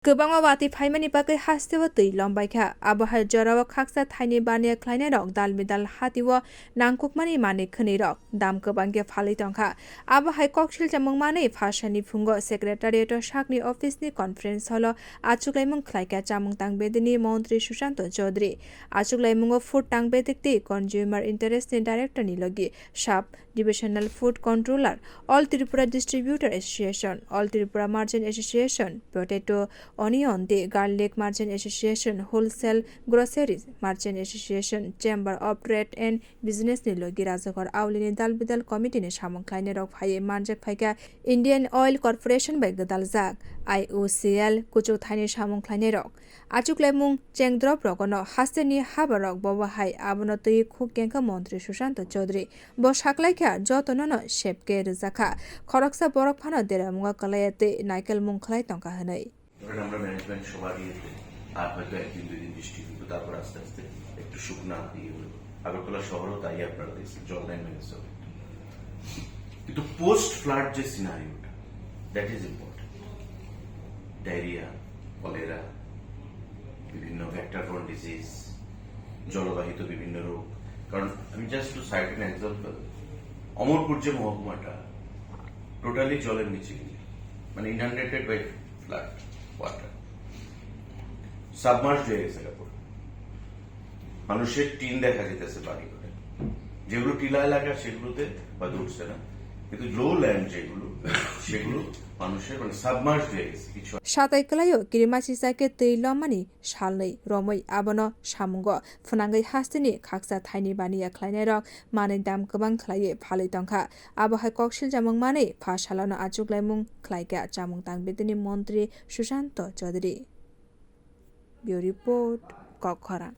गोबाङा वाति फाइमानि बागै हास्तेवा तै लम्बाइखा आबहाय जरावा खाकसा थाइनि बानिया ख्लाइनाय रक दाल बिदाल हातिवा नांकुकमानि माने खनै रक दाम गोबांगे फालै तंखा आबहाय कक्सिल जामंग माने फाशानि फुंगो सेक्रेटारिएट शाकनि अफिसनि कनफारेन्स हल आचुकलाइमंग ख्लाइका चामंग तांबेदिनि मन्त्री सुशान्त चौधरी आचुकलाइमंग फुड तांबेदिकति कन्ज्युमार इन्टारेस्टनि डाइरेक्टरनि लगी साब divisional food controller all Tripura distributor association all Tripura merchant association potato Onion the Garlic Merchant Association Wholesale Groceries Merchant Association Chamber of Trade and Business ni logi Rajakor Aulini Dal Bidal Committee ni samong khlaine rok phaye manjak phaika Indian Oil Corporation bai gadal jak IOCL kuchuk thaini samong khlaine rok achuklaimung chengdrop rokono hasteni habarok bobahai abono tui khuk kenka mantri Sushant Chaudhary bo saklaika jotonono shepke rizakha khoroksa borok phano deramunga kalayate naikel mung khlai tongka hanai আমরা management সবার ইয়েতে আর হয়তো একদিন দুই দিন বৃষ্টি কিন্তু তারপর আস্তে আস্তে একটু শুকনা দিয়ে হলো আগরতলা শহরও তাই আপনারা দেখছেন জল লাইন ম্যানেজ হবে কিন্তু পোস্ট ফ্লাড যে সিনারিওটা that is important diarrhoea cholera বিভিন্ন ভেক্টরবর্ন ডিজিজ জলবাহিত বিভিন্ন রোগ কারণ আমি just to cite an example Amarpur যে মহকুমাটা টোটালি জলের নিচে মানে inundated by flood water submerge হয়ে গেছে কাপড় মানুষের টিন দেখা যেতেছে বাড়ি করে যেগুলো টিলা এলাকা সেগুলোতে হয়তো উঠছে না কিন্তু লো ল্যান্ড যেগুলো সেগুলো মানুষের মানে সাবমার্জ হয়ে গেছে কিছু সাতাইকলাयो किरिमासि साइके तै लमानि सालनै रमै आबनो सामुंग फुनांगै हास्तिनि खाकसा थाइनि बानि याख्लाइनाय रक मानै दाम गोबां ख्लाये फालै तंखा आबहाय कक्सिल जामंग मानै फासालानो आचुक्लाइमुं ख्लाइका जामुं तांबेदिनि मन्त्री सुशान्त चौधरी ब्युरो रिपोर्ट कखरा।